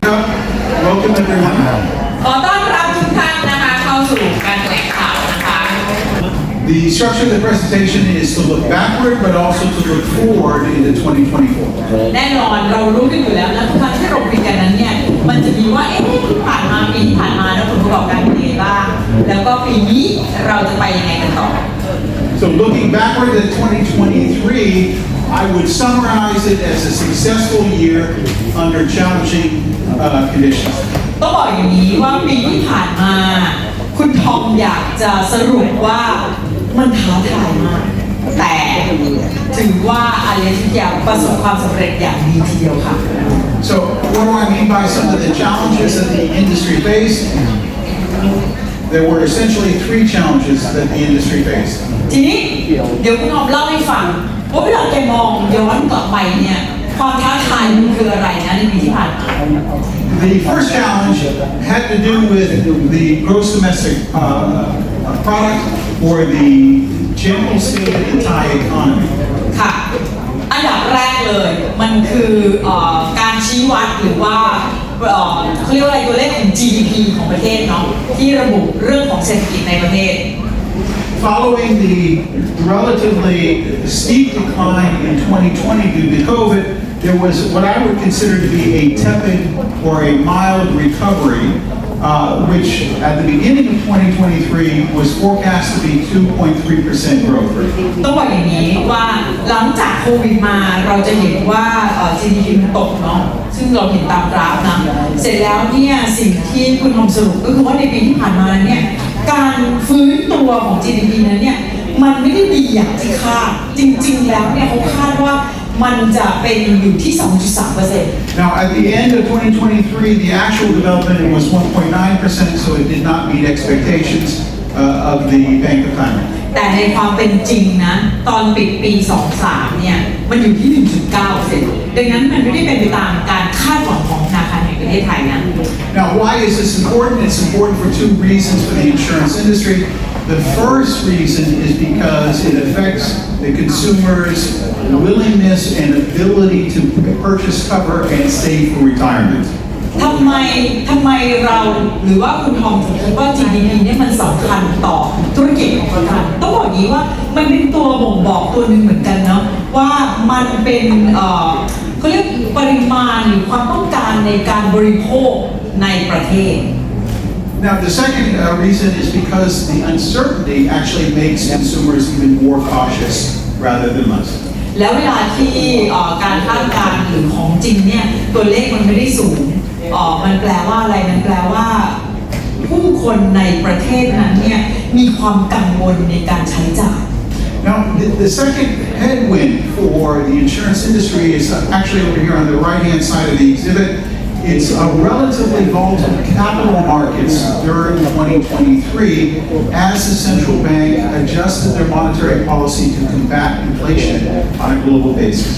Welcome everyone. ขอต้อนรับทุกท่านนะคะเข้าสู่การแถลงข่าวนะคะ The structure of the presentation is to look backward, but also to look forward into 2024. แน่นอนเรารู้กันอยู่แล้วนะทุกครั้งที่เราคุยกันนั้นเนี่ยมันจะมีว่าที่ผ่านมาปีที่ผ่านมาแล้วผลประกอบการเป็นยังไงบ้างแล้วก็ปีนี้เราจะไปยังไงกันต่อ So looking backward at 2023, I would summarize it as a successful year under challenging conditions. ต้องบอกอย่างนี้ว่าปีที่ผ่านมาคุณทอมอยากจะสรุปว่ามันท้าทายมากแต่ถือว่าอะไรทุกอย่างประสบความสำเร็จอย่างดีทีเดียวค่ะ So what do I mean by some of the challenges that the industry faced? There were essentially three challenges that the industry faced. ทีนี้เดี๋ยวคุณทอมเล่าให้ฟังว่าเวลาแกมองย้อนกลับไปเนี่ยความท้าทายมันคืออะไรนะในปีที่ผ่านมา The first challenge had to do with the gross domestic product or the general state of the Thai economy. ค่ะอันดับแรกเลยมันคือการชี้วัดหรือว่าเขาเรียกว่าอะไรตัวเลขของ GDP ของประเทศเนาะที่ระบุเรื่องของเศรษฐกิจในประเทศ Following the relatively steep decline in 2020 due to COVID, there was what I would consider to be a tepid or a mild recovery, which at the beginning of 2023 was forecast to be 2.3% growth rate. ต้องบอกอย่างนี้ว่าหลังจากโควิดมาเราจะเห็นว่า GDP มันตกเนาะซึ่งเราเห็นตามกราฟนะเสร็จแล้วเนี่ยสิ่งที่คุณทอมสรุปก็คือว่าในปีที่ผ่านมาเนี่ยการฟื้นตัวของ GDP นั้นเนี่ยมันไม่ได้ดีอย่างที่คาดจริงๆแล้วเนี่ยเขาคาดว่ามันจะเป็นอยู่ที่ 2.3% Now at the end of 2023 the actual development was 1.9%, so it did not meet expectations of the Bank of Thailand. แต่ในความเป็นจริงนะตอนปิดปี 23 เนี่ยมันอยู่ที่ 1.9% ดังนั้นมันไม่ได้เป็นไปตามการคาดหวังของธนาคารแห่งประเทศไทยนะ Now why is this important? It's important for two reasons for the insurance industry. The first reason is because it affects the consumer's willingness and ability to purchase cover and save for retirement. ทำไมเราหรือว่าคุณทอมถึงคิดว่า GDP เนี่ยมันสำคัญต่อธุรกิจของประกันต้องบอกอย่างนี้ว่ามันเป็นตัวบ่งบอกตัวหนึ่งเหมือนกันเนาะว่ามันเป็นเขาเรียกปริมาณหรือความต้องการในการบริโภคในประเทศ Now the second reason is because the uncertainty actually makes consumers even more cautious rather than less. แล้วเวลาที่การคาดการณ์หรือของจริงเนี่ยตัวเลขมันไม่ได้สูงมันแปลว่าอะไรมันแปลว่าผู้คนในประเทศนั้นเนี่ยมีความกังวลในการใช้จ่าย Now the second headwind for the insurance industry is actually over here on the right-hand side of the exhibit. It's a relatively volatile capital markets during 2023 as the central bank adjusted their monetary policy to combat inflation on a global basis.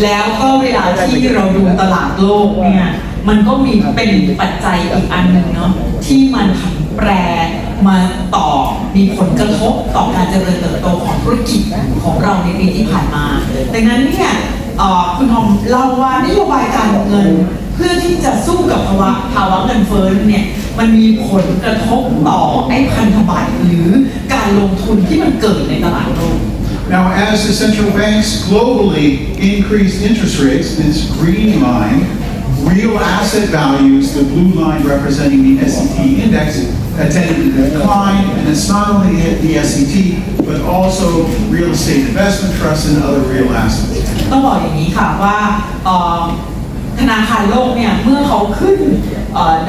แล้วก็เวลาที่เราดูตลาดโลกเนี่ยมันก็มีเป็นปัจจัยอีกอันหนึ่งเนาะที่มันผันแปรมาต่อมีผลกระทบต่อการเจริญเติบโตของธุรกิจของเราในปีที่ผ่านมาดังนั้นเนี่ยคุณทอมเล่าว่านโยบายการเงินเพื่อที่จะสู้กับภาวะเงินเฟ้อเนี่ยมันมีผลกระทบต่อไอ้พันธบัตรหรือการลงทุนที่มันเกิดในตลาดโลก Now as the central banks globally increased interest rates, this green line, real asset values, the blue line representing the SET index, tended to decline, and it's not only the SET, but also real estate investment trusts and other real assets. ต้องบอกอย่างนี้ค่ะว่าธนาคารโลกเนี่ยเมื่อเขาขึ้น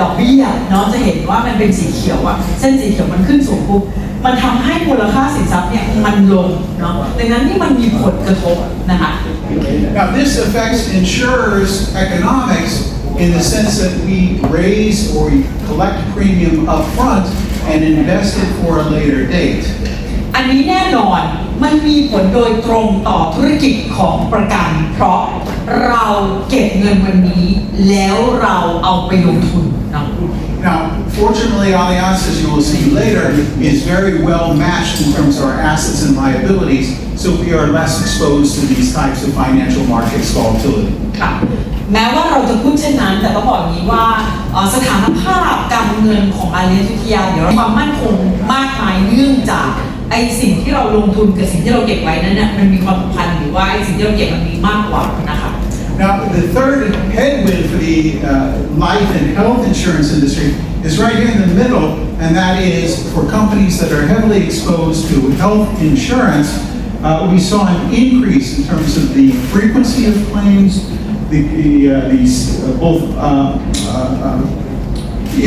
ดอกเบี้ยเนาะจะเห็นว่ามันเป็นสีเขียวอะเส้นสีเขียวมันขึ้นสูงปุ๊บมันทำให้มูลค่าสินทรัพย์เนี่ยมันลงเนาะดังนั้นนี่มันมีผลกระทบนะคะ Now this affects insurers' economics in the sense that we raise or collect premium up front and invest it for a later date. อันนี้แน่นอนมันมีผลโดยตรงต่อธุรกิจของประกันเพราะเราเก็บเงินวันนี้แล้วเราเอาไปลงทุนเนาะ Now, fortunately, Allianz, as you will see later, is very well matched in terms of our assets and liabilities, so we are less exposed to these types of financial markets volatility. แม้ว่าเราจะพูดเช่นนั้นแต่ต้องบอกอย่างนี้ว่าสถานภาพการเงินของอาเลียนวิทยาเดี๋ยวความมั่นคงมากมายเนื่องจากไอ้สิ่งที่เราลงทุนกับสิ่งที่เราเก็บไว้นั้นเนี่ยมันมีความผูกพันหรือว่าไอ้สิ่งที่เราเก็บมันมีมากกว่านะคะ Now, the third headwind for the life and health insurance industry is right here in the middle, and that is for companies that are heavily exposed to health insurance. We saw an increase in terms of the frequency of claims, both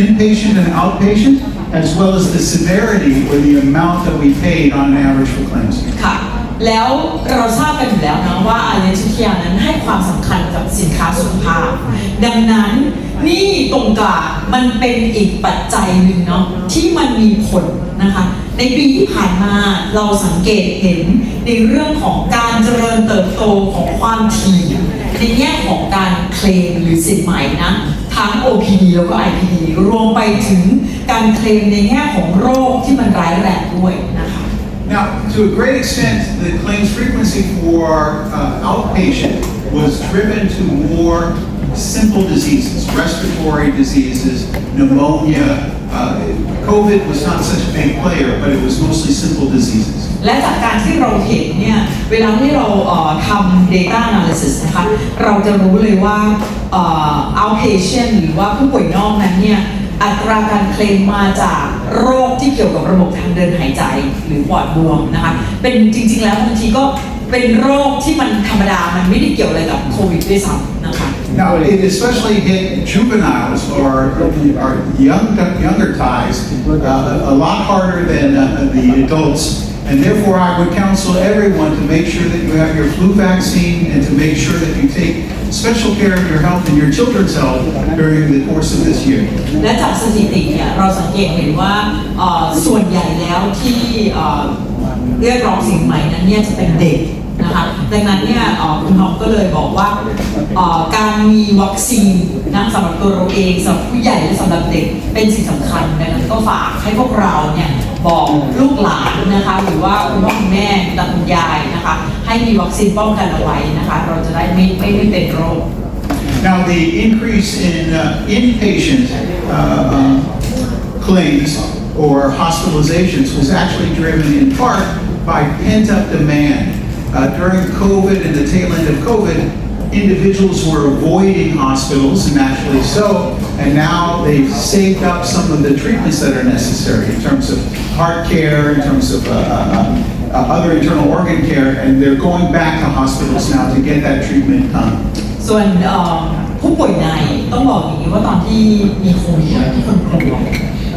inpatient and outpatient, as well as the severity or the amount that we paid on average for claims. ค่ะแล้วเราทราบกันอยู่แล้วนะว่าอาเลียนวิทยานั้นให้ความสำคัญกับสินค้าสุขภาพดังนั้นนี่ตรงกลางมันเป็นอีกปัจจัยหนึ่งเนาะที่มันมีผลนะคะในปีที่ผ่านมาเราสังเกตเห็นในเรื่องของการเจริญเติบโตของความถี่ในแง่ของการเคลมหรือสินใหม่นะทั้ง OPD แล้วก็ IPD รวมไปถึงการเคลมในแง่ของโรคที่มันร้ายแรงด้วยนะคะ Now, to a great extent, the claims frequency for outpatient was driven to more simple diseases, respiratory diseases, pneumonia. COVID was not such a big player, but it was mostly simple diseases. และจากการที่เราเห็นเนี่ยเวลาที่เราทำ data analysis นะคะเราจะรู้เลยว่าoutpatient หรือว่าผู้ป่วยนอกนั้นเนี่ยอัตราการเคลมมาจากโรคที่เกี่ยวกับระบบทางเดินหายใจหรือปอดบวมนะคะเป็นจริงๆแล้วบางทีก็เป็นโรคที่มันธรรมดามันไม่ได้เกี่ยวอะไรกับโควิดด้วยซ้ำนะคะ Now, it especially hit juveniles or younger ties a lot harder than the adults. And therefore, I would counsel everyone to make sure that you have your flu vaccine and to make sure that you take special care of your health and your children's health during the course of this year. และจากสถิติเนี่ยเราสังเกตเห็นว่าส่วนใหญ่แล้วที่เรียกร้องสิ่งใหม่นั้นเนี่ยจะเป็นเด็กนะคะดังนั้นเนี่ยคุณท็อปก็เลยบอกว่าการมีวัคซีนนะสำหรับตัวเราเองสำหรับผู้ใหญ่และสำหรับเด็กเป็นสิ่งสำคัญดังนั้นก็ฝากให้พวกเราเนี่ยบอกลูกหลานนะคะหรือว่าคุณพ่อคุณแม่ตาคุณยายนะคะให้มีวัคซีนป้องกันเอาไว้นะคะเราจะได้ไม่เป็นโรค Now the increase in inpatient claims or hospitalizations was actually driven in part by pent-up demand. During COVID and the tail end of COVID, individuals were avoiding hospitals, naturally so, and now they've saved up some of the treatments that are necessary in terms of heart care, in terms of other internal organ care, and they're going back to hospitals now to get that treatment done. ส่วนผู้ป่วยในต้องบอกอย่างนี้ว่าตอนที่มีโควิดทุกคนกลัว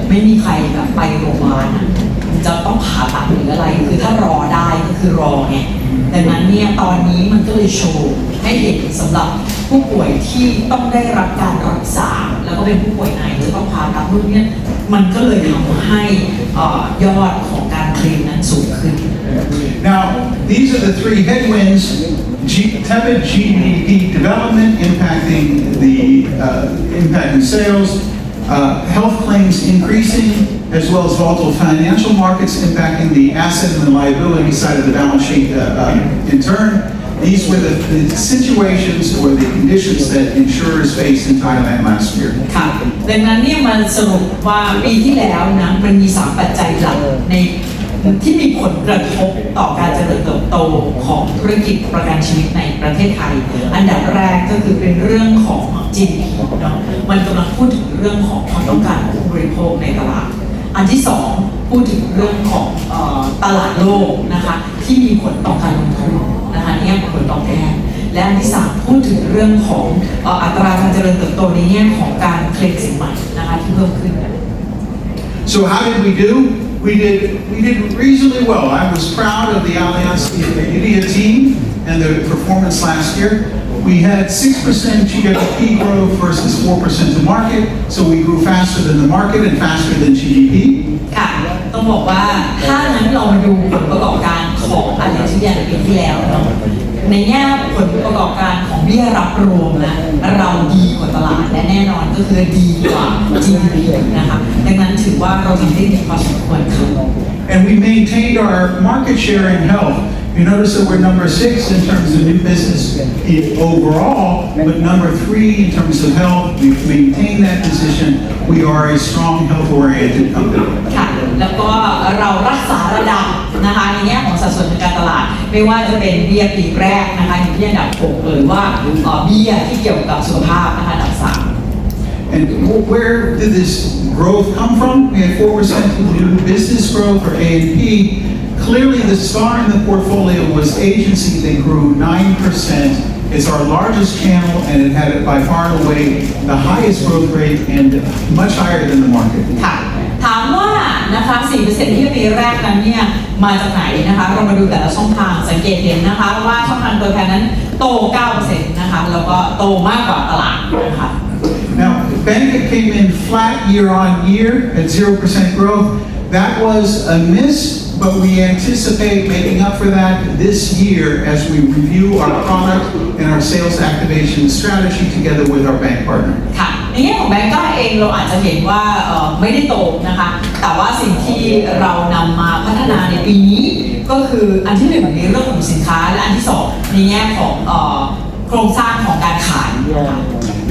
ไม่มีใครแบบไปโรงพยาบาลจะต้องผ่าตัดหรืออะไรคือถ้ารอได้ก็คือรอไงดังนั้นเนี่ยตอนนี้มันก็เลยโชว์ให้เห็นสำหรับผู้ป่วยที่ต้องได้รับการรักษาแล้วก็เป็นผู้ป่วยในจะต้องผ่าตัดรุ่นนี้มันก็เลยทำให้ยอดของการเคลมนั้นสูงขึ้น Now these are the three headwinds: tepid GDP development impacting sales, health claims increasing, as well as volatile financial markets impacting the asset and the liability side of the balance sheet in turn. These were the situations or the conditions that insurers faced in Thailand last year. ค่ะดังนั้นเนี่ยมันสรุปว่าปีที่แล้วนะมันมี3ปัจจัยหลักในที่มีผลกระทบต่อการเจริญเติบโตของธุรกิจประกันชีวิตในประเทศไทยอันดับแรกก็คือเป็นเรื่องของ GDP เนาะมันกำลังพูดถึงเรื่องของความต้องการของผู้บริโภคในตลาดอันที่2พูดถึงเรื่องของตลาดโลกนะคะที่มีผลต่อการลงทุนนะคะนี่ผลตอบแทนและอันที่3พูดถึงเรื่องของอัตราการเจริญเติบโตในแง่ของการเคลมสินใหม่นะคะที่เพิ่มขึ้น So how did we do? We did reasonably well. I was proud of the Allianz India team and the performance last year. We had 6% GDP growth versus 4% to market, so we grew faster than the market and faster than GDP. ค่ะต้องบอกว่าถ้านั้นเรามาดูผลประกอบการของอาเลียนวิทยาในปีที่แล้วเนาะในแง่ผลประกอบการของเบี้ยรับรวมนะเราดีกว่าตลาดและแน่นอนก็คือดีกว่า GDP นะคะดังนั้นถือว่าเราทำได้ดีพอสมควรค่ะ And we maintained our market share in health You notice that we're number 6 in terms of new business overall, but number 3 in terms of health. We've maintained that position. We are a strong health-oriented company. ค่ะแล้วก็เรารักษาระดับนะคะในแง่ของสัดส่วนทางการตลาดไม่ว่าจะเป็นเบียร์ปีแรกนะคะอยู่ที่อันดับ6หรือว่าเบียร์ที่เกี่ยวกับสุขภาพนะคะอันดับ3 And where did this growth come from? We had 4% new business growth or A&P. Clearly, the star in the portfolio was agency. They grew 9%. It's our largest channel, and it had by far and away the highest growth rate and much higher than the market. ค่ะถามว่านะคะ 4% ที่ปีแรกนั้นเนี่ยมาจากไหนนะคะเรามาดูแต่ละช่องทางสังเกตเห็นนะคะว่าช่องทางตัวแทนนั้นโต 9% นะคะแล้วก็โตมากกว่าตลาดนะคะ Now, bank came in flat year on year at 0% growth. That was a miss, but we anticipate making up for that this year as we review our product and our sales activation strategy together with our bank partner. ค่ะในแง่ของแบงก์ก็เองเราอาจจะเห็นว่าไม่ได้โตนะคะแต่ว่าสิ่งที่เรานำมาพัฒนาในปีนี้ก็คืออันที่1ในเรื่องของสินค้าและอันที่2ในแง่ของโครงสร้างของการขายนะคะ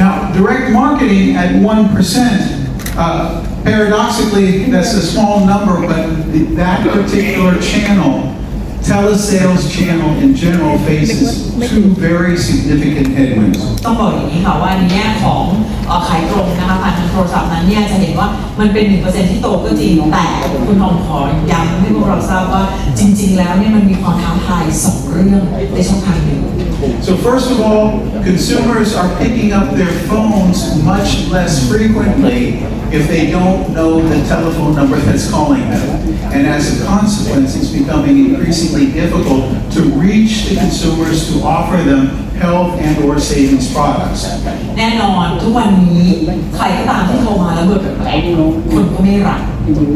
Now, direct marketing at 1%, paradoxically, that's a small number, but that particular channel, telesales channel in general, faces 2 very significant headwinds. ต้องบอกอย่างนี้ค่ะว่าในแง่ของขายตรงนะคะผ่านทางโทรศัพท์นั้นเนี่ยจะเห็นว่ามันเป็น 1% ที่โตก็จริงแต่คุณทองขอย้ำให้พวกเราทราบว่าจริงๆแล้วเนี่ยมันมีความท้าทาย2เรื่องในช่องทางหนึ่ง So first of all, consumers are picking up their phones much less frequently if they don't know the telephone number that's calling them. And as a consequence, it's becoming increasingly difficult to reach the consumers to offer them health and or savings products. แน่นอนทุกวันนี้ใครก็ตามที่โทรมาแล้วเบอร์แปลกๆคนก็ไม่รับ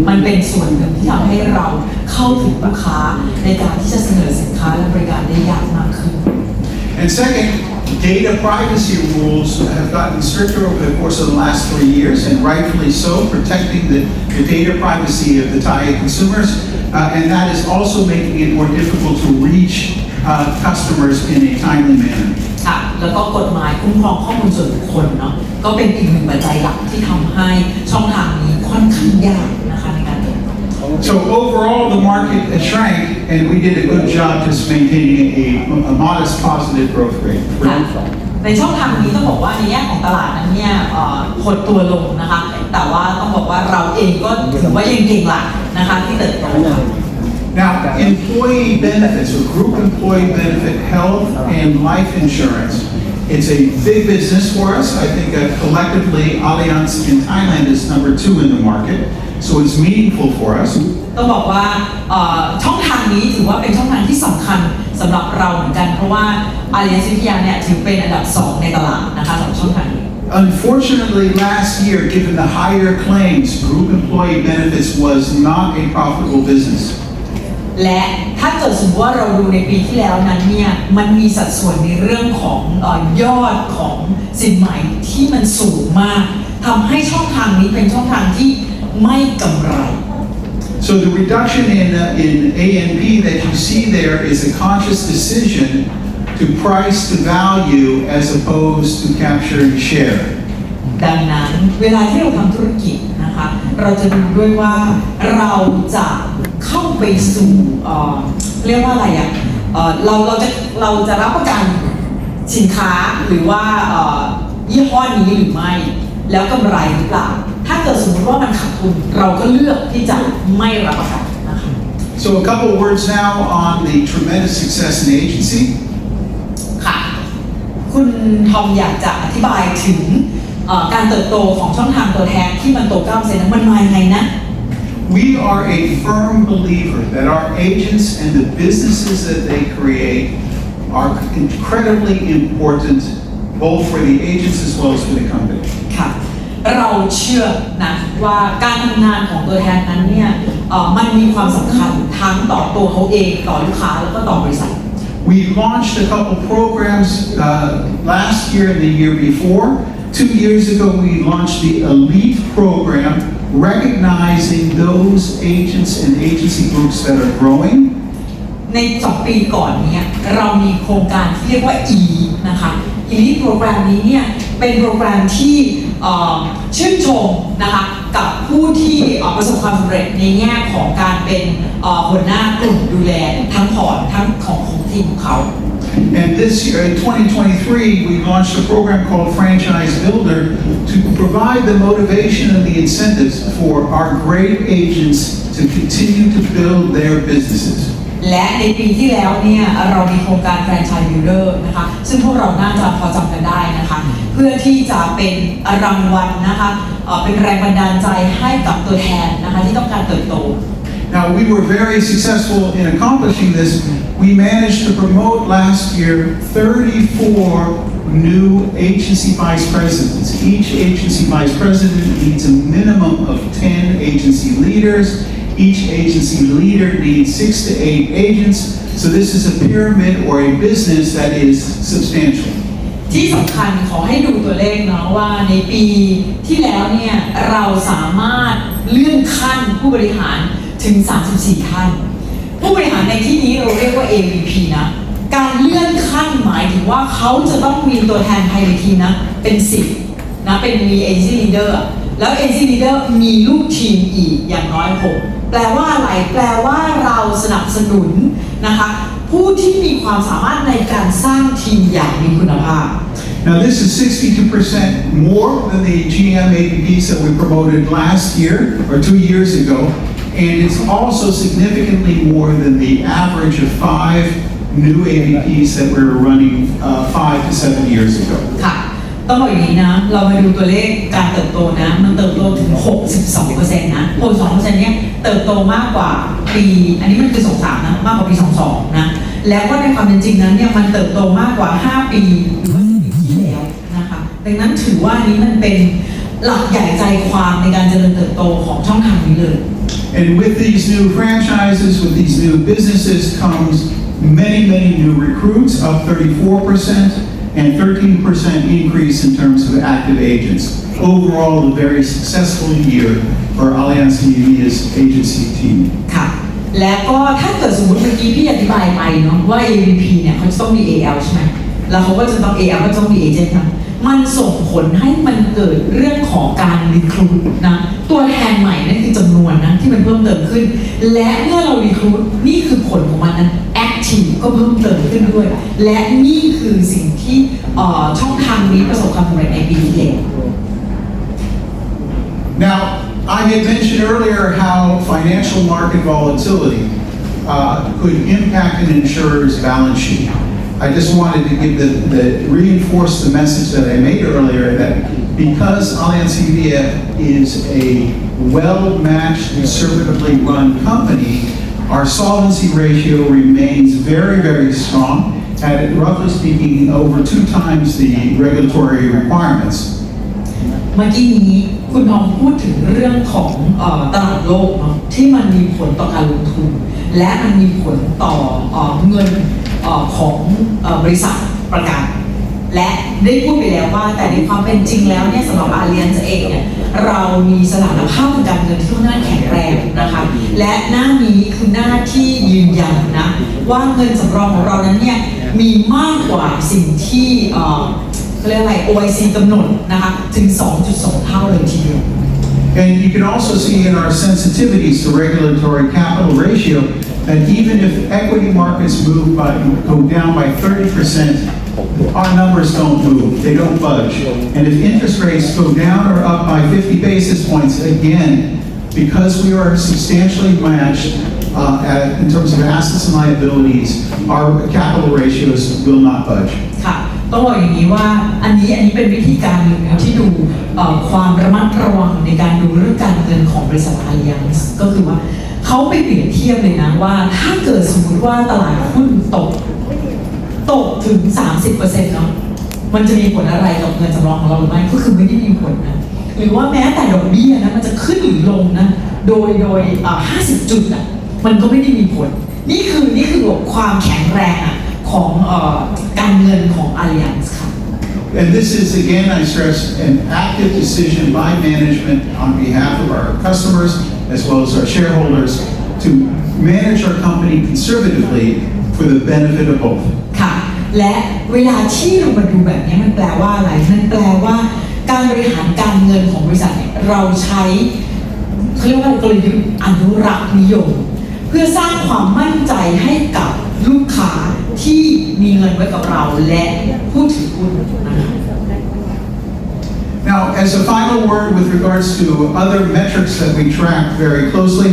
มันเป็นส่วนหนึ่งที่ทำให้เราเข้าถึงลูกค้าในการที่จะเสนอสินค้าและบริการได้ยากมากขึ้น And second, data privacy rules have gotten stricter over the course of the last 3 years, and rightfully so, protecting the data privacy of the Thai consumers, and that is also making it more difficult to reach customers in a timely manner. ค่ะแล้วก็กฎหมายคุ้มครองข้อมูลส่วนบุคคลเนาะก็เป็นอีกหนึ่งปัจจัยหลักที่ทำให้ช่องทางนี้ค่อนข้างยากนะคะในการเติบโต So overall, the market shrank, and we did a good job just maintaining a modest positive growth rate. ในช่องทางนี้ต้องบอกว่าในแง่ของตลาดนั้นเนี่ยหดตัวลงนะคะแต่ว่าต้องบอกว่าเราเองก็ถือว่ายังเก่งหลักนะคะที่เติบโต Now, employee benefits or group employee benefit, health and life insurance. It's a big business for us. I think collectively, Allianz in Thailand is number 2 in the market, so it's meaningful for us. ต้องบอกว่าช่องทางนี้ถือว่าเป็นช่องทางที่สำคัญสำหรับเราเหมือนกันเพราะว่า Allianz วิทยาเนี่ยถือเป็นอันดับ2ในตลาดนะคะสำหรับช่องทางนี้ Unfortunately, last year, given the higher claims, group employee benefits was not a profitable business. และถ้าเกิดสมมติว่าเราดูในปีที่แล้วนั้นเนี่ยมันมีสัดส่วนในเรื่องของยอดของสินไหมที่มันสูงมากทำให้ช่องทางนี้เป็นช่องทางที่ไม่กำไร So the reduction in A&P that you see there is a conscious decision to price to value as opposed to capturing share. ดังนั้นเวลาที่เราทำธุรกิจนะคะเราจะดูด้วยว่าเราจะเข้าไปสู่เรียกว่าอะไรอ่ะเราจะรับประกันสินค้าหรือว่ายี่ห้อนี้หรือไม่แล้วกำไรหรือเปล่าถ้าเกิดสมมติว่ามันขาดทุนเราก็เลือกที่จะไม่รับประกันนะคะ So a couple of words now on the tremendous success in agency. ค่ะคุณทอมอยากจะอธิบายถึงการเติบโตของช่องทางตัวแทนที่มันโต 9% นั้นมันมายังไงนะ We are a firm believer that our agents and the businesses that they create are incredibly important both for the agents as well as for the company. ค่ะเราเชื่อนะว่าการทำงานของตัวแทนนั้นเนี่ยมันมีความสำคัญทั้งต่อตัวเขาเองต่อลูกค้าแล้วก็ต่อบริษัท We launched a couple programs last year and the year before. 2 years ago, we launched the Elite program, recognizing those agents and agency groups that are growing. ใน2 ปีก่อนเนี่ยเรามีโครงการที่เรียกว่า E นะคะ Elite โปรแกรมนี้เนี่ยเป็นโปรแกรมที่ชื่นชมนะคะกับผู้ที่ประสบความสำเร็จในแง่ของการเป็นหัวหน้ากลุ่มดูแลทั้งพอร์ตทั้งของทีมของเขา And this year, in 2023, we launched a program called Franchise Builder to provide the motivation and the incentives for our great agents to continue to build their businesses. และในปีที่แล้วเนี่ยเรามีโครงการ Franchise Builder นะคะซึ่งพวกเราน่าจะพอจำกันได้นะคะเพื่อที่จะเป็นรางวัลนะคะเป็นแรงบันดาลใจให้กับตัวแทนนะคะที่ต้องการเติบโต Now, we were very successful in accomplishing this. We managed to promote last year 34 new agency vice presidents. Each agency vice president needs a minimum of 10 agency leaders. Each agency leader needs 6 to 8 agents. So this is a pyramid or a business that is substantial. ที่สำคัญขอให้ดูตัวเลขเนาะว่าในปีที่แล้วเนี่ยเราสามารถเลื่อนขั้นผู้บริหารถึง34 ท่านผู้บริหารในที่นี้เราเรียกว่า AVP นะการเลื่อนขั้นหมายถึงว่าเขาจะต้องมีตัวแทนภายในทีมนะเป็น10นะเป็นมี agency leader แล้ว agency leader มีลูกทีมอีกอย่างน้อย6แปลว่าอะไรแปลว่าเราสนับสนุนนะคะผู้ที่มีความสามารถในการสร้างทีมอย่างมีคุณภาพ Now this is 62% more than the GM AVPs that we promoted last year or 2 years ago, and it's also significantly more than the average of 5 new AVPs that we were running 5 to 7 years ago. ค่ะต้องบอกอย่างนี้นะเรามาดูตัวเลขการเติบโตนะมันเติบโตถึง 62% นะ 62% เนี่ยเติบโตมากกว่าปีอันนี้มันคือ23นะมากกว่าปี22นะแล้วก็ในความเป็นจริงนั้นเนี่ยมันเติบโตมากกว่า5ปีหรือว่าปีที่แล้วนะคะดังนั้นถือว่านี้มันเป็นหลักใหญ่ใจความในการเจริญเติบโตของช่องทางนี้เลย And with these new franchises, with these new businesses comes many new recruits, up 34%. And 13% increase in terms of active agents. Overall, a very successful year for Allianz Media's agency team. ค่ะและก็ถ้าเกิดสมมติเมื่อกี้พี่อธิบายไปเนาะว่า AVP เนี่ยเขาจะต้องมี AL ใช่ไหมแล้วเขาก็จะต้อง AL ก็ต้องมี Agent นะมันส่งผลให้มันเกิดเรื่องของการรีครูทนะตัวแทนใหม่นั่นคือจำนวนนะที่มันเพิ่มเติมขึ้นและเมื่อเรารีครูทนี่คือผลของมันนะแอคทีฟก็เพิ่มเติมขึ้นด้วยและนี่คือสิ่งที่ช่องทางนี้ประสบความสำเร็จในปีที่แล้ว Now, I had mentioned earlier how financial market volatility could impact an insurer's balance sheet. I just wanted to give reinforce the message that I made earlier that because Allianz Media is a well-matched, conservatively run company, our solvency ratio remains very strong at, roughly speaking, over 2 times the regulatory requirements. เมื่อกี้นี้คุณน้องพูดถึงเรื่องของตลาดโลกเนาะที่มันมีผลต่อการลงทุนและมันมีผลต่อเงินของบริษัทประกันและได้พูดไปแล้วว่าแต่ในความเป็นจริงแล้วเนี่ยสำหรับ Allianz เองเนี่ยเรามีสถานภาพทางการเงินที่ค่อนข้างแข็งแรงนะคะและหน้านี้คือหน้าที่ยืนยันนะว่าเงินสำรองของเรานั้นเนี่ยมีมากกว่าสิ่งที่เขาเรียกอะไร OIC กำหนดนะคะถึง 2.2 เท่าเลยทีเดียว And you can also see in our sensitivities to regulatory capital ratio that even if equity markets go down by 30%, our numbers don't move, they don't budge. And if interest rates go down or up by 50 basis points, again, because we are substantially matched in terms of assets and liabilities, our capital ratios will not budge. ค่ะต้องบอกอย่างนี้ว่าอันนี้เป็นวิธีการหนึ่งที่ดูความระมัดระวังในการดูเรื่องการเงินของบริษัท Allianz ก็คือว่าเขาไปเปรียบเทียบเลยนะว่าถ้าเกิดสมมติว่าตลาดหุ้นตกถึง 30% เนาะมันจะมีผลอะไรกับเงินสำรองของเราหรือไม่ก็คือไม่ได้มีผลนะหรือว่าแม้แต่ดอกเบี้ยนะมันจะขึ้นหรือลงนะโดย50 จุดอ่ะมันก็ไม่ได้มีผลนี่คือความแข็งแรงของการเงินของ Allianz ค่ะ And this is, again, I stress, an active decision by management on behalf of our customers as well as our shareholders to manage our company conservatively for the benefit of both. ค่ะและเวลาที่เรามาดูแบบนี้มันแปลว่าอะไรมันแปลว่าการบริหารการเงินของบริษัทเนี่ยเราใช้เขาเรียกว่ากลยุทธ์อนุรักษ์นิยมเพื่อสร้างความมั่นใจให้กับลูกค้าที่มีเงินไว้กับเราและผู้ถือหุ้นนะคะ Now, as a final word with regards to other metrics that we track very closely,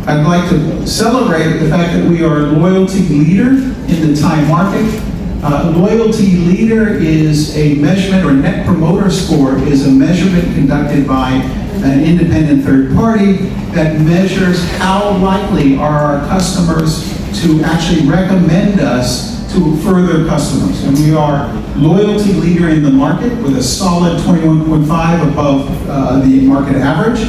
I'd like to celebrate the fact that we are a loyalty leader in the Thai market. Loyalty leader is a measurement, or net promoter score is a measurement conducted by an independent third party that measures how likely are our customers to actually recommend us to further customers. And we are loyalty leader in the market with a solid 21.5 above the market average.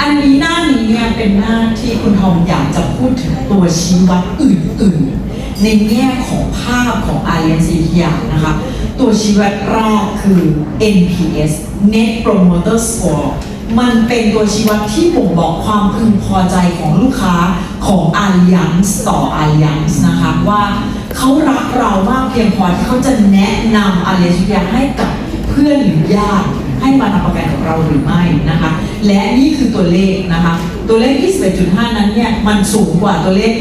อันนี้หน้านี้เนี่ยเป็นหน้าที่คุณทอมอยากจะพูดถึงตัวชี้วัดอื่นๆในแง่ของภาพของ Allianz อย่างนะคะตัวชี้วัดแรกคือ NPS Net Promoter Score มันเป็นตัวชี้วัดที่บ่งบอกความพึงพอใจของลูกค้าของ Allianz ต่อ Allianz นะคะว่าเขารักเรามากเพียงพอที่เขาจะแนะนำ Allianz ให้กับเพื่อนหรือญาติให้มาทำประกันกับเราหรือไม่นะคะและนี่คือตัวเลขนะคะตัวเลข 21.5 นั้นเนี่ยมันสูงกว่าตัวเลข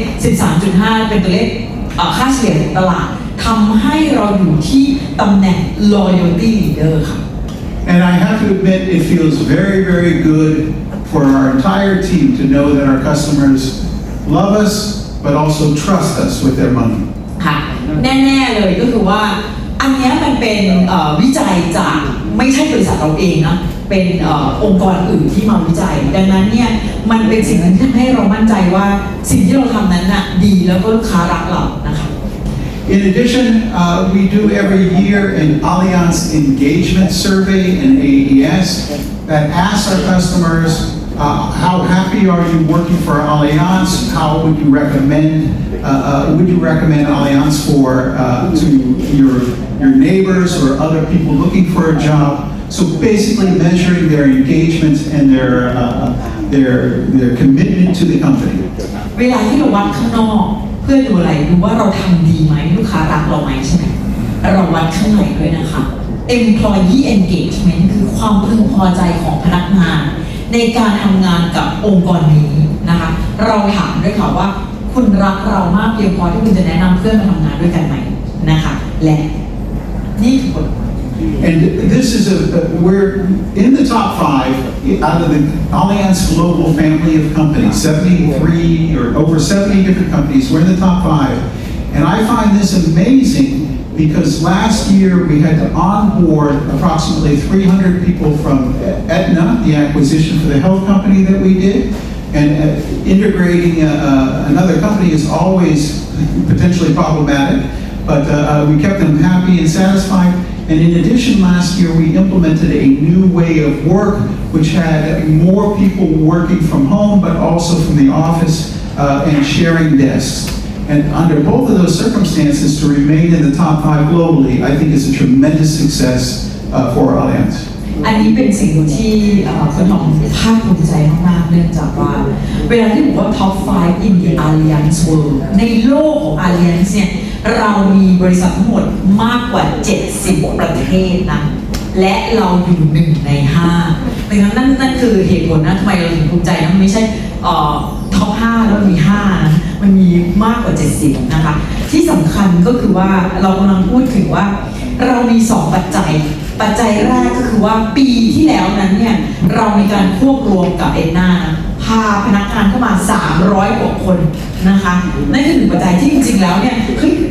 13.5 เป็นตัวเลขค่าเฉลี่ยของตลาดทำให้เราอยู่ที่ตำแหน่ง loyalty leader ค่ะ And I have to admit, it feels very, very good for our entire team to know that our customers love us, but also trust us with their money. ค่ะแน่ๆเลยก็คือว่าอันนี้มันเป็นวิจัยจากไม่ใช่บริษัทเราเองนะเป็นองค์กรอื่นที่มาวิจัยดังนั้นเนี่ยมันเป็นสิ่งที่ทำให้เรามั่นใจว่าสิ่งที่เราทำนั้นน่ะดีแล้วก็ลูกค้ารักเรานะคะ In addition, we do every year an Allianz engagement survey in AES that asks our customers, how happy are you working for Allianz? How would you recommend Allianz to your neighbors or other people looking for a job? So basically measuring their engagement and their commitment to the company. เวลาที่เราวัดข้างนอกเพื่อดูอะไรดูว่าเราทำดีไหมลูกค้ารักเราไหมใช่ไหมเราวัดข้างในด้วยนะคะ employee engagement คือความพึงพอใจของพนักงานในการทำงานกับองค์กรนี้นะคะเราถามด้วยค่ะว่าคุณรักเรามากเพียงพอที่คุณจะแนะนำเพื่อนมาทำงานด้วยกันไหมนะคะและนี่คือบท And this is we're in the top 5 out of the Allianz global family of companies, 73 or over 70 different companies. We're in the top 5. And I find this amazing because last year we had to onboard approximately 300 people from Aetna, the acquisition for the health company that we did. And integrating another company is always potentially problematic, but we kept them happy and satisfied. And in addition, last year we implemented a new way of work, which had more people working from home, but also from the office and sharing desks. And under both of those circumstances, to remain in the top 5 globally, I think is a tremendous success for Allianz. อันนี้เป็นสิ่งที่คุณทอมภาคภูมิใจมากๆเนื่องจากว่าเวลาที่บอกว่า top 5 in the Allianz world ในโลกของ Allianz เนี่ยเรามีบริษัททั้งหมดมากกว่า70ประเทศนะและเราอยู่1 ใน 5ดังนั้นนั่นคือเหตุผลนะทำไมเราถึงภูมิใจนะมันไม่ใช่ท็อป 5 แล้วมี5นะมันมีมากกว่า70นะคะที่สำคัญก็คือว่าเรากำลังพูดถึงว่าเรามี2ปัจจัยแรกก็คือว่าปีที่แล้วนั้นเนี่ยเรามีการควบรวมกับเอ็นนาพาพนักงานเข้ามา300กว่าคนนะคะนั่นคือ1ปัจจัยที่จริงๆแล้วเนี่ย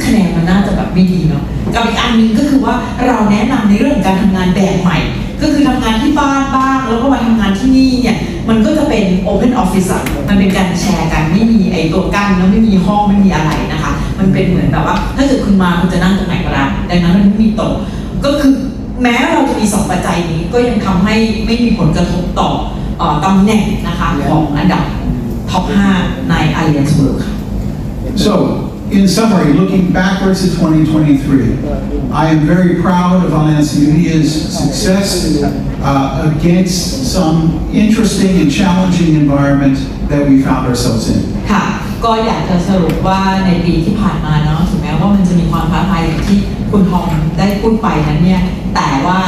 คะแนนมันน่าจะแบบไม่ดีเนาะกับอีกอันนึงก็คือว่าเราแนะนำในเรื่องของการทำงานแบบใหม่ก็คือทำงานที่บ้านบ้างแล้วก็มาทำงานที่นี่เนี่ยมันก็จะเป็น Open Office มันเป็นการแชร์กันไม่มีไอ้ตัวกั้นแล้วไม่มีห้องไม่มีอะไรนะคะมันเป็นเหมือนแบบว่าถ้าเกิดคุณมาคุณจะนั่งตรงไหนก็ได้ดังนั้นมันไม่มีโต๊ะก็คือแม้เราจะมี2ปัจจัยนี้ก็ยังทำให้ไม่มีผลกระทบต่อตำแหน่งนะคะของอันดับท็อป 5 ใน Allianz World ค่ะ So, in summary, looking backwards at 2023, I am very proud of Allianz Media's success against some interesting and challenging environment that we found ourselves in. ค่ะ ก็อยากจะสรุปว่าในปีที่ผ่านมาเนาะถึงแม้ว่ามันจะมีความท้าทายอย่างที่คุณทอมได้พูดไปนั้นเนี่ยแต่ว่า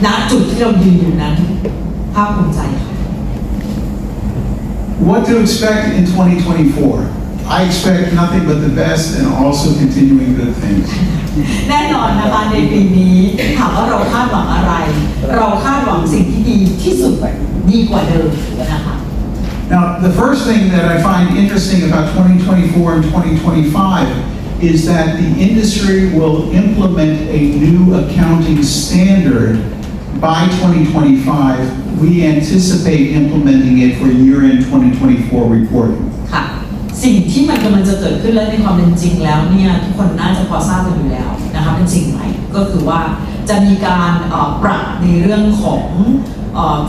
ณจุดที่เรายืนอยู่นั้นภาคภูมิใจค่ะ What to expect in 2024? I expect nothing but the best and also continuing good things. แน่นอนนะคะในปีนี้ถามว่าเราคาดหวังอะไรเราคาดหวังสิ่งที่ดีที่สุดดีกว่าเดิมนะคะ Now, the first thing that I find interesting about 2024 and 2025 is that the industry will implement a new accounting standard by 2025. We anticipate implementing it for year-end 2024 reporting. ค่ะสิ่งที่มันกำลังจะเกิดขึ้นและในความเป็นจริงแล้วเนี่ยทุกคนน่าจะพอทราบกันอยู่แล้วนะคะเป็นสิ่งใหม่ก็คือว่าจะมีการปรับในเรื่องของ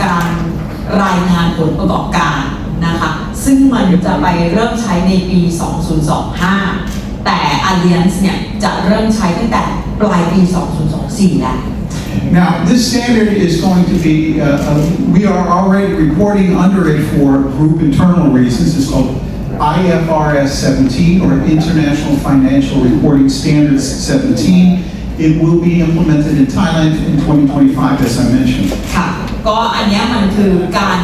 การรายงานผลประกอบการนะคะซึ่งมันจะไปเริ่มใช้ในปี 2025 แต่ Alliance เนี่ยจะเริ่มใช้ตั้งแต่ปลายปี 2024 แล้ว Now, this standard is going to be, we are already reporting under it for group internal reasons. It's called IFRS 17 or International Financial Reporting Standards 17. It will be implemented in Thailand in 2025, as I mentioned. ค่ะก็อันนี้มันคือการ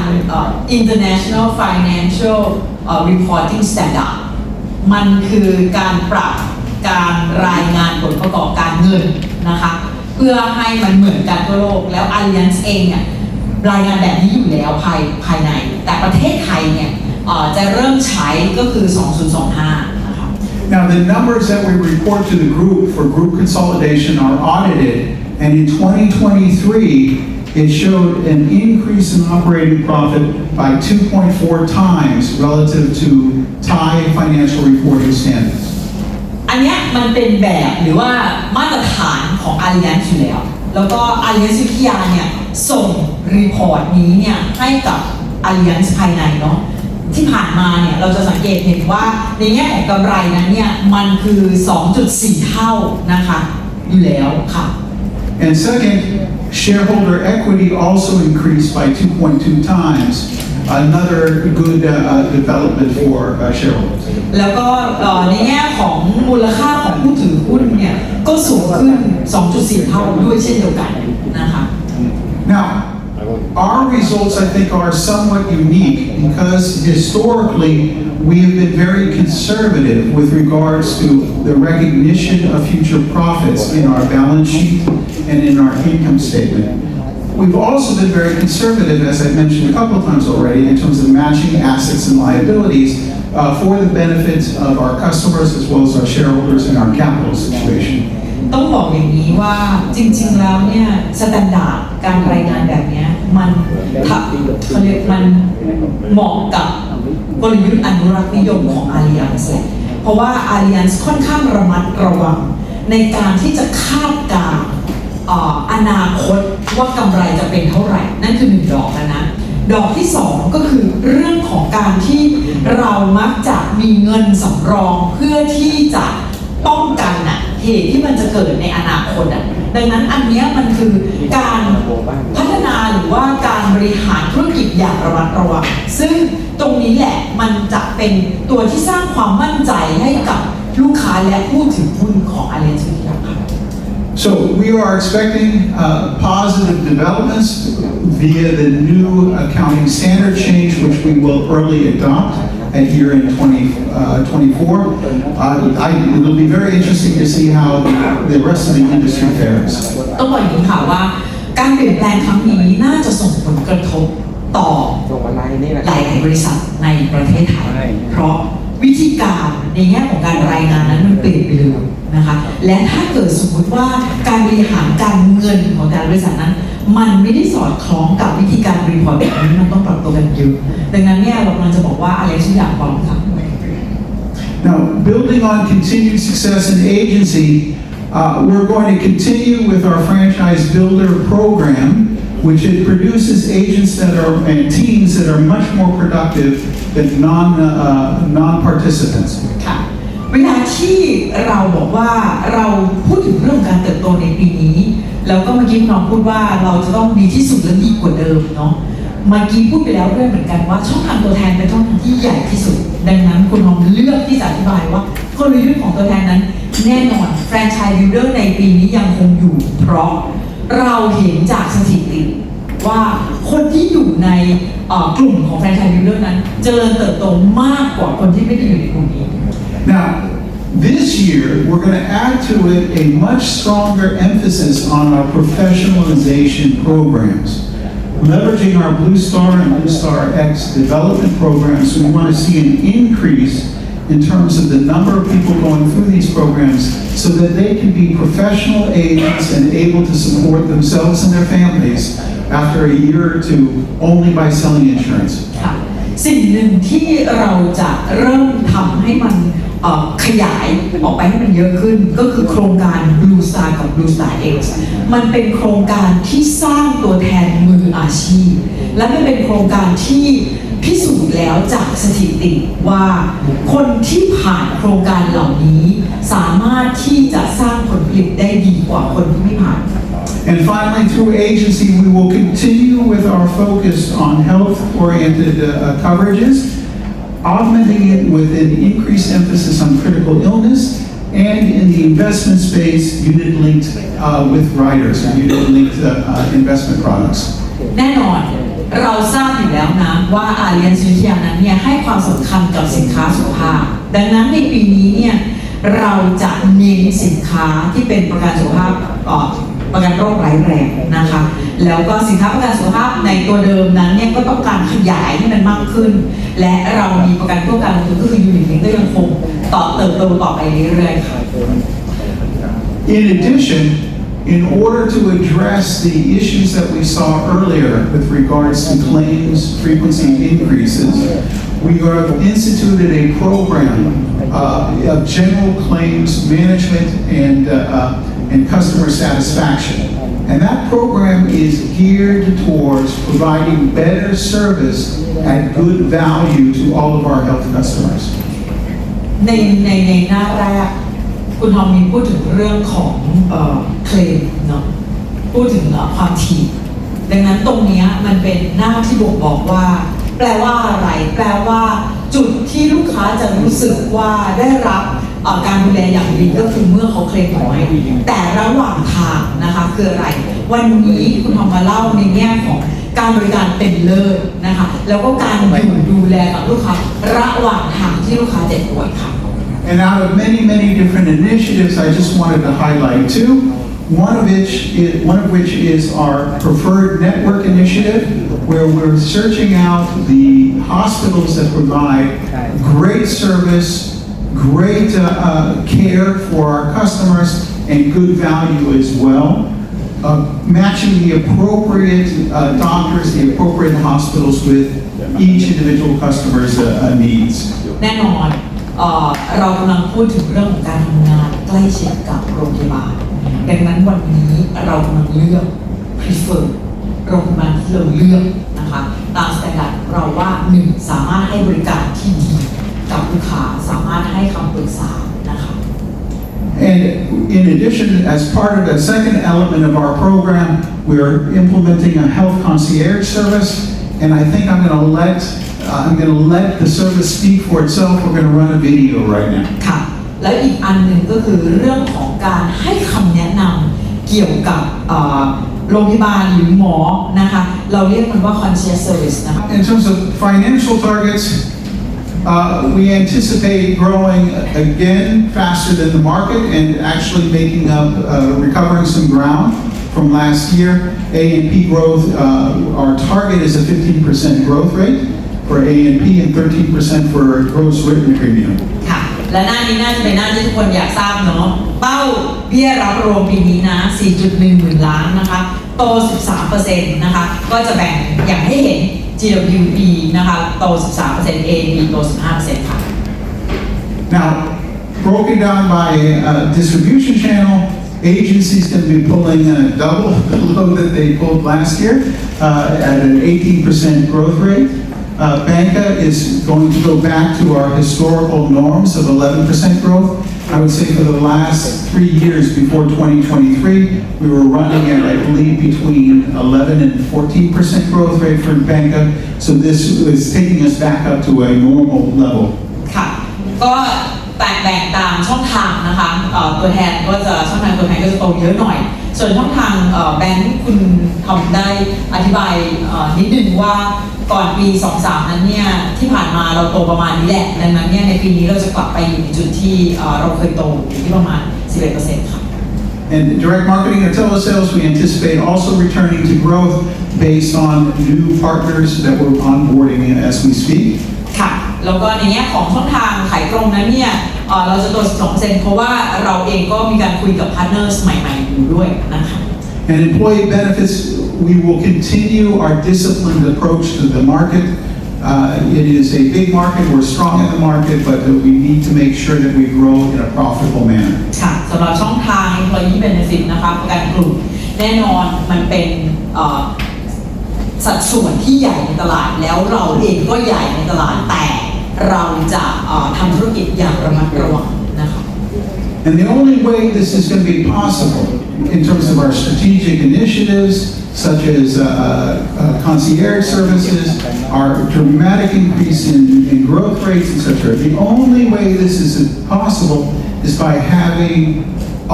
International Financial Reporting Standard มันคือการปรับการรายงานผลประกอบการเงินนะคะเพื่อให้มันเหมือนกันทั่วโลกแล้ว Alliance เองเนี่ยรายงานแบบนี้อยู่แล้วภายในแต่ประเทศไทยเนี่ยจะเริ่มใช้ก็คือ 2025 นะคะ Now, the numbers that we report to the group for group consolidation are audited, and in 2023, it showed an increase in operating profit by 2.4 times relative to Thai financial reporting standards. อันนี้มันเป็นแบบหรือว่ามาตรฐานของ Alliance อยู่แล้วแล้วก็ Alliance วิทยาเนี่ยส่งรีพอร์ตนี้เนี่ยให้กับ Alliance ภายในเนาะที่ผ่านมาเนี่ยเราจะสังเกตเห็นว่าในแง่ของกำไรนั้นเนี่ยมันคือ 2.4 เท่านะคะอยู่แล้วค่ะ And second, shareholder equity also increased by 2.2 times. Another good development for shareholders. แล้วก็ในแง่ของมูลค่าของผู้ถือหุ้นเนี่ยก็สูงขึ้น 2.4 เท่าด้วยเช่นเดียวกันนะคะ Now, our results, I think, are somewhat unique because historically we have been very conservative with regards to the recognition of future profits in our balance sheet and in our income statement. We've also been very conservative, as I mentioned a couple of times already, in terms of matching assets and liabilities for the benefit of our customers as well as our shareholders in our capital situation. ต้องบอกอย่างนี้ว่าจริงๆแล้วเนี่ยสแตนดาร์ดการรายงานแบบนี้มันเขาเรียกมันเหมาะกับกลยุทธ์อนุรักษ์นิยมของ Alliance เพราะว่า Alliance ค่อนข้างระมัดระวังในการที่จะคาดการณ์อนาคตว่ากำไรจะเป็นเท่าไหร่นั่นคือ1ดอกแล้วนะดอกที่2ก็คือเรื่องของการที่เรามักจะมีเงินสำรองเพื่อที่จะป้องกันเหตุที่มันจะเกิดในอนาคตดังนั้นอันนี้มันคือการพัฒนาหรือว่าการบริหารธุรกิจอย่างระมัดระวังซึ่งตรงนี้แหละมันจะเป็นตัวที่สร้างความมั่นใจให้กับลูกค้าและผู้ถือหุ้นของ Alliance วิทยา So we are expecting positive developments via the new accounting standard change, which we will early adopt at year-end 2024. It'll be very interesting to see how the rest of the industry fares. ต้องบอกอย่างนี้ค่ะว่าการเปลี่ยนแปลงครั้งนี้น่าจะส่งผลกระทบต่อหลายบริษัทในประเทศไทยเพราะวิธีการในแง่ของการรายงานนั้นมันเปลี่ยนไปเลยนะคะและถ้าเกิดสมมติว่าการบริหารการเงินของแต่ละบริษัทนั้นมันไม่ได้สอดคล้องกับวิธีการรีพอร์ตแบบนี้มันต้องปรับตัวกันเยอะดังนั้นเนี่ยเรากำลังจะบอกว่าอะไรทุกอย่างพร้อมค่ะ Now, building on continued success in agency, we're going to continue with our franchise builder program, which it produces agents that are and teams that are much more productive than non-participants. ค่ะเวลาที่เราบอกว่าเราพูดถึงเรื่องการเติบโตในปีนี้แล้วก็เมื่อกี้น้องพูดว่าเราจะต้องดีที่สุดและดีกว่าเดิมเนาะ เมื่อกี้พูดไปแล้วด้วยเหมือนกันว่าช่องทางตัวแทนเป็นช่องทางที่ใหญ่ที่สุดดังนั้นคุณหอมเลือกที่จะอธิบายว่ากลยุทธ์ของตัวแทนนั้นแน่นอนแฟรนไชส์บิลดอร์ในปีนี้ยังคงอยู่เพราะเราเห็นจากสถิติว่าคนที่อยู่ในกลุ่มของแฟรนไชส์บิลดอร์นั้นเจริญเติบโตมากกว่าคนที่ไม่ได้อยู่ในกลุ่มนี้ Now, this year, we're going to add to it a much stronger emphasis on our professionalization programs. Leveraging our Blue Star and Blue Star X development programs, we want to see an increase in terms of the number of people going through these programs so that they can be professional agents and able to support themselves and their families after a year or two only by selling insurance. สิ่งหนึ่งที่เราจะเริ่มทำให้มันขยายออกไปให้มันเยอะขึ้นก็คือโครงการ Blue Star กับ Blue Star X มันเป็นโครงการที่สร้างตัวแทนมืออาชีพและมันเป็นโครงการที่พิสูจน์แล้วจากสถิติว่าคนที่ผ่านโครงการเหล่านี้สามารถที่จะสร้างผลผลิตได้ดีกว่าคนที่ไม่ผ่านAnd finally, through agency, we will continue with our focus on health-oriented coverages, augmenting it with an increased emphasis on critical illness, and in the investment space, unit-linked with riders, or unit-linked investment products. แน่นอนเราทราบอยู่แล้วนะว่าอาเลียนซิเทียนั้นเนี่ยให้ความสำคัญกับสินค้าสุขภาพดังนั้นในปีนี้เนี่ยเราจะเน้นสินค้าที่เป็นประกันสุขภาพประกันโรคร้ายแรงนะคะแล้วก็สินค้าประกันสุขภาพในตัวเดิมนั้นเนี่ยก็ต้องการขยายให้มันมากขึ้นและเรามีประกันเพื่อการลงทุนก็คือยูนิตลิงก์ก็ยังคงเติบโตต่อไปเรื่อยๆค่ะ In addition, in order to address the issues that we saw earlier with regards to claims frequency increases, we have instituted a program of general claims management and customer satisfaction. And that program is geared towards providing better service at good value to all of our health customers. ในหน้าแรกคุณทอมมีพูดถึงเรื่องของเคลมเนาะพูดถึงความถี่ดังนั้นตรงนี้มันเป็นหน้าที่บ่งบอกว่าแปลว่าอะไรแปลว่าจุดที่ลูกค้าจะรู้สึกว่าได้รับการดูแลอย่างดีก็คือเมื่อเขาเคลมน้อยแต่ระหว่างทางนะคะคืออะไรวันนี้คุณทอมมาเล่าในแง่ของการบริการเป็นเลิศนะคะแล้วก็การอยู่ดูแลกับลูกค้าระหว่างทางที่ลูกค้าเจ็บป่วยค่ะAnd out of many different initiatives, I just wanted to highlight two. One of which is our preferred network initiative, where we're searching out the hospitals that provide great service, great care for our customers, and good value as well. Matching the appropriate doctors, the appropriate hospitals with each individual customer's needs. แน่นอนเรากำลังพูดถึงเรื่องของการทำงานใกล้ชิดกับโรงพยาบาลดังนั้นวันนี้เรากำลังเลือก prefer โรงพยาบาลที่เราเลือกนะคะตามสแตนดาร์ดเราว่า1สามารถให้บริการที่ดีกับลูกค้าสามารถให้คำปรึกษานะคะ And in addition, as part of the second element of our program, we are implementing a health concierge service, and I think I'm going to let the service speak for itself. We're going to run a video right now. ค่ะแล้วอีกอันหนึ่งก็คือเรื่องของการให้คำแนะนำเกี่ยวกับโรงพยาบาลหรือหมอนะคะเราเรียกมันว่า concierge service นะคะ In terms of financial targets, we anticipate growing again faster than the market and actually making up, recovering some ground from last year. A&P growth, our target is a 15% growth rate for A&P and 13% for gross written premium. ค่ะและหน้านี้น่าจะเป็นหน้าที่ทุกคนอยากทราบเนาะเป้าเบี้ยรับรวมปีนี้นะ 4.1 หมื่นล้านนะคะโต 13% นะคะก็จะแบ่งอย่างให้เห็น GWP นะคะโต 13% A&P โต 15% ค่ะ Now, broken down by distribution channel, agencies can be pulling double the load that they pulled last year at an 18% growth rate. Banca is going to go back to our historical norms of 11% growth, I would say for the last 3 years before 2023, we were running at, I believe, between 11 and 14% growth rate for banca. So this was taking us back up to a normal level. ค่ะก็แบ่งตามช่องทางนะคะตัวแทนก็จะช่องทางตัวแทนก็จะโตเยอะหน่อยส่วนช่องทางแบงค์คุณทำได้อธิบายนิดนึงว่าก่อนปี 23 นั้นเนี่ยที่ผ่านมาเราโตประมาณนี้แหละดังนั้นเนี่ยในปีนี้เราจะกลับไปอยู่ในจุดที่เราเคยโตอยู่ที่ประมาณ 11% ค่ะ And direct marketing or telesales, we anticipate also returning to growth based on new partners that we're onboarding as we speak. ค่ะแล้วก็ในแง่ของช่องทางขายตรงนั้นเนี่ยเราจะโต 12% เพราะว่าเราเองก็มีการคุยกับพาร์ทเนอร์ใหม่ๆอยู่ด้วยนะคะ And employee benefits, we will continue our disciplined approach to the market. It is a big market, we're strong in the market, but we need to make sure that we grow in a profitable manner. ค่ะสำหรับช่องทาง employee benefit นะคะประกันกลุ่มแน่นอนมันเป็นสัดส่วนที่ใหญ่ในตลาดแล้วเราเองก็ใหญ่ในตลาดแต่เราจะทำธุรกิจอย่างระมัดระวังนะคะ And the only way this is going to be possible in terms of our strategic initiatives, such as concierge services, our dramatic increase in growth rates, etc. The only way this is possible is by having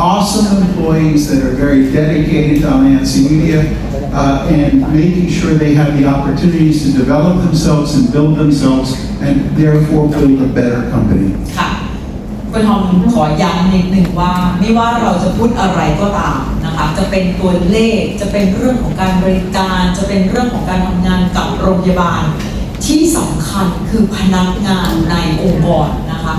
awesome employees that are very dedicated to Alliance Media and making sure they have the opportunities to develop themselves and build themselves and therefore build a better company. ค่ะคุณทอมขอย้ำนิดหนึ่งว่าไม่ว่าเราจะพูดอะไรก็ตามนะคะจะเป็นตัวเลขจะเป็นเรื่องของการบริการจะเป็นเรื่องของการทำงานกับโรงพยาบาลที่สำคัญคือพนักงานในองค์กรนะคะ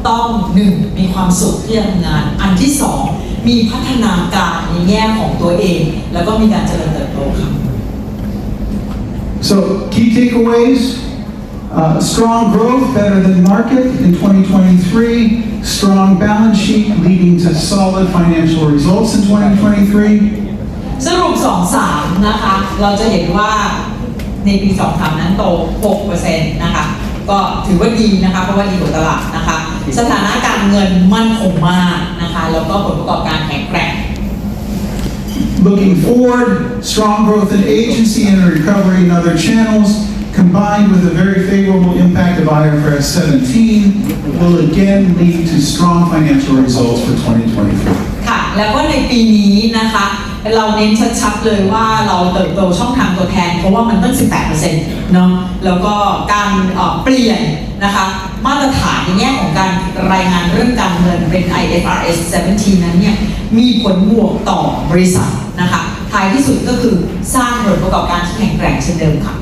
ต้อง1มีความสุขที่ทำงานอันที่2มีพัฒนาการในแง่ของตัวเองแล้วก็มีการเจริญเติบโตค่ะ So key takeaways, strong growth better than market in 2023, strong balance sheet leading to solid financial results in 2023. สรุป 2-3 นะคะเราจะเห็นว่าในปี 2-3 นั้นโต 6% นะคะก็ถือว่าดีนะคะเพราะว่าดีกว่าตลาดนะคะสถานะการเงินมั่นคงมากนะคะแล้วก็ผลประกอบการแข็งแกร่ง Looking forward, strong growth in agency and recovery in other channels, combined with a very favorable impact of IFRS 17, will again lead to strong financial results for 2023. ค่ะแล้วก็ในปีนี้นะคะเราเน้นชัดๆเลยว่าเราเติบโตช่องทางตัวแทนเพราะว่ามันตั้ง 18% เนาะแล้วก็การเปลี่ยนนะคะมาตรฐานในแง่ของการรายงานเรื่องการเงินเป็น IFRS 17 นั้นเนี่ยมีผลบวกต่อบริษัทนะคะท้ายที่สุดก็คือสร้างผลประกอบการที่แข็งแกร่งเช่นเดิมค่ะ